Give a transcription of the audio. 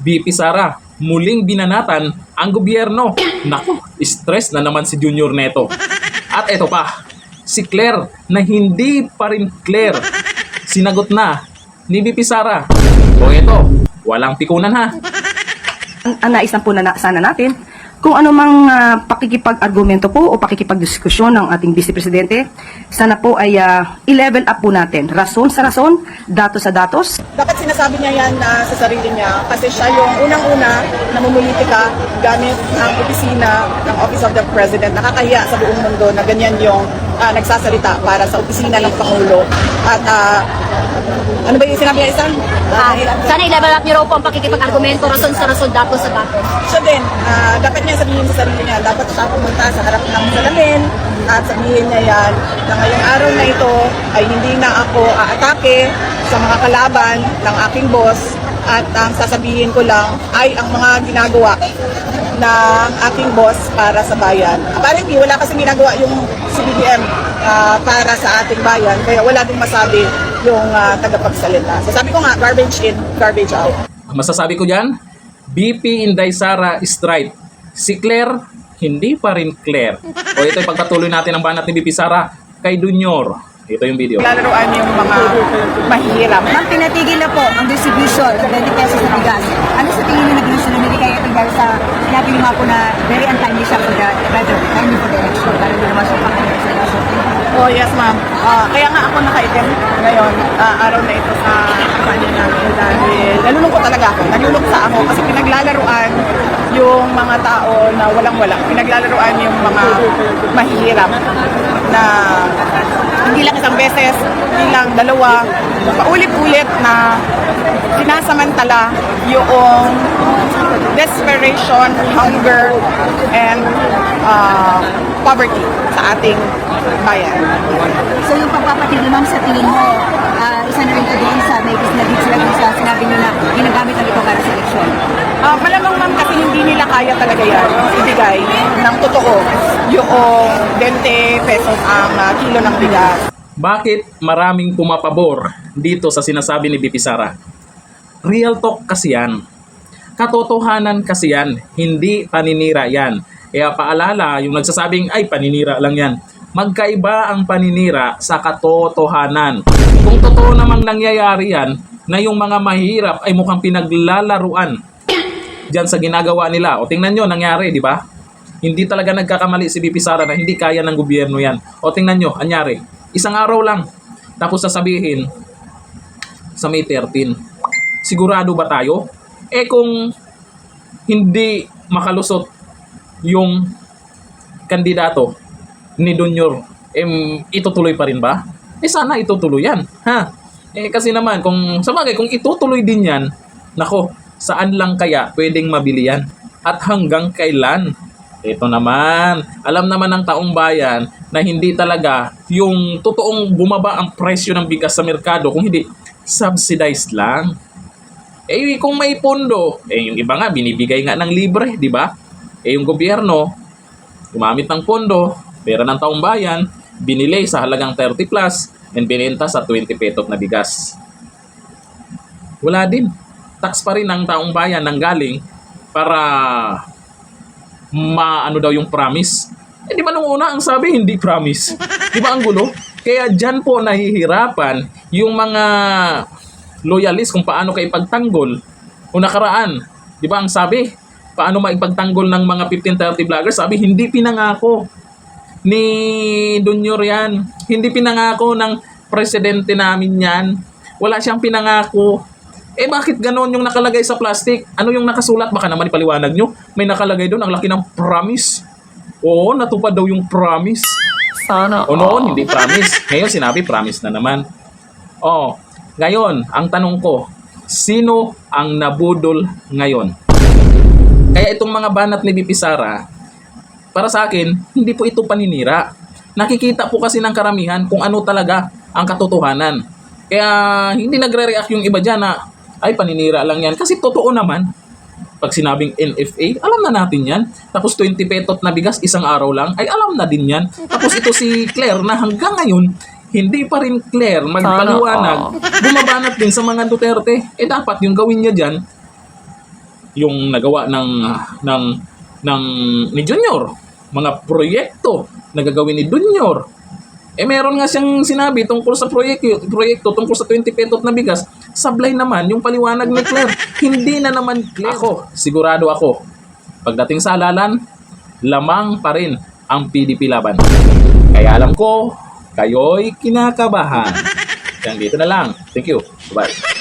VP Sara, muling binanatan ang gobyerno. Naku, stress na naman si Junior neto. At eto pa, si Claire na hindi pa rin Claire. Sinagot na ni VP Sara. O eto, walang pikunan ha. Ang nais lang po na sana natin, kung ano mang pakikipag-argumento po o pakikipag-diskusyon ng ating Vice Presidente, sana po ay i-level up po natin. Rason sa rason, datos sa datos. Dapat sinasabi niya yan sa sarili niya kasi siya yung unang-una namumulitika gamit ang opisina ng Office of the President. Nakakahiya sa buong mundo na ganyan yung nagsasalita para sa opisina ng Pangulo. At ano ba yung sinabi niya isang? Sana i-level up niyo raw po ang pakikipag-argumento, rason sa rason, datos sa datos. Siya din, dapat niya sabihin sa sarili niya, dapat siya pumunta sa harap ng salamin at sabihin niya yan na ngayong araw na ito ay hindi na ako aatake sa mga kalaban ng aking boss at ang sasabihin ko lang ay ang mga ginagawa na aking boss para sa bayan. Apparently, wala kasing ginagawa yung CBBM para sa ating bayan, kaya wala din masabi yung tagapagsalita. So sabi ko nga, garbage in, garbage out. Masasabi ko dyan, BP Inday Sara is right. Si Claire, hindi pa rin Claire. O ito yung pagpatuloy natin ang banat ni BP Sara kay Junior. Ito yung video. Lalaroan yung mga mahirap. Ma'am, pinatigil na po ang distribution ng 20 pesos na bigas. Ano sa tingin niyo naging sunod nila kaya dahil sa sinabi niyo nga po na very untimely siya for the better timely for the election para hindi naman siya pakanya sa election? Oh yes ma'am. Kaya nga ako nakaitim ngayon, araw na ito sa kanina dahil nalulungkot talaga ako. Nalulungkot ako kasi pinaglalaruan yung mga tao na walang-wala. Pinaglalaruan yung mga mahihirap na hindi lang isang beses, hindi lang dalawa, paulit-ulit na sinasamantala yung desperation, hunger, and poverty sa ating bayan. So yung pagpapatigil ma'am sa tingin mo, isa na rin po doon sa may kisnagit sila dun sa sinabi niyo na ginagamit ang ito para sa eleksyon. Malamang ma'am kasi hindi nila kaya talaga yan ibigay ng totoo yung 20 pesos ang kilo ng bigas. Bakit maraming pumapabor dito sa sinasabi ni BP Sara? Real talk kasi yan. Katotohanan kasi yan. Hindi paninira yan. Kaya paalala, yung nagsasabing ay paninira lang yan. Magkaiba ang paninira sa katotohanan. Kung totoo namang nangyayari yan, na yung mga mahirap ay mukhang pinaglalaruan dyan sa ginagawa nila. O tingnan nyo, nangyari, di ba? Hindi talaga nagkakamali si BP Sara na hindi kaya ng gobyerno yan. O tingnan nyo, anyari. Isang araw lang. Tapos sasabihin sa May 13. Sigurado ba tayo? Eh kung hindi makalusot yung kandidato ni Junior, itutuloy pa rin ba? Eh sana itutuloy yan. Ha? Eh kasi naman, kung sabagay, kung itutuloy din yan, nako, saan lang kaya pwedeng mabili yan? At hanggang kailan? Ito naman, alam naman ng taong bayan na hindi talaga yung totoong bumaba ang presyo ng bigas sa merkado, kung hindi, subsidized lang. Eh kung may pondo, yung iba nga binibigay nga ng libre, di ba? Yung gobyerno, gumamit ng pondo, pera ng taong bayan, binili sa halagang 30 plus, and binenta sa 20 pesos na bigas. Wala din. Tax pa rin ng taong bayan nang galing para maano daw yung promise. Eh di ba nung una ang sabi hindi promise? Di ba ang gulo? Kaya dyan po nahihirapan yung mga loyalist kung paano kayo ipagtanggol o nakaraan. Di ba ang sabi? Paano maipagtanggol ng mga 1530 vloggers? Sabi hindi pinangako ni Junior yan. Hindi pinangako ng presidente namin yan. Wala siyang pinangako. Eh bakit ganon yung nakalagay sa plastic? Ano yung nakasulat? Baka naman ipaliwanag nyo. May nakalagay doon, ang laki ng promise. Oo, natupad daw yung promise. Sana. O noon, hindi promise. Ngayon sinabi promise na naman. Oh, ngayon, ang tanong ko, sino ang nabudol ngayon? Kaya itong mga banat ni BP Sara, para sa akin, hindi po ito paninira. Nakikita po kasi ng karamihan kung ano talaga ang katotohanan. Kaya hindi nagre-react yung iba dyan na, ay paninira lang yan. Kasi totoo naman. Pag sinabing NFA, alam na natin yan. Tapos 20 petot na bigas, isang araw lang, ay alam na din yan. Tapos ito si Claire na hanggang ngayon, hindi pa rin Claire magpaliwanag. Bumabanat din sa mga Duterte. Eh dapat yung gawin niya dyan, yung nagawa ng ni Junior, mga proyekto na gagawin ni Junior. Meron nga siyang sinabi tungkol sa proyekto tungkol sa 20 petot na bigas. Sablay naman yung paliwanag ni Claire. Hindi na naman clear. Sigurado ako, pagdating sa halalan, lamang pa rin ang PDP laban. Kaya alam ko, kayo'y kinakabahan. Yan, dito na lang. Thank you. Bye-bye.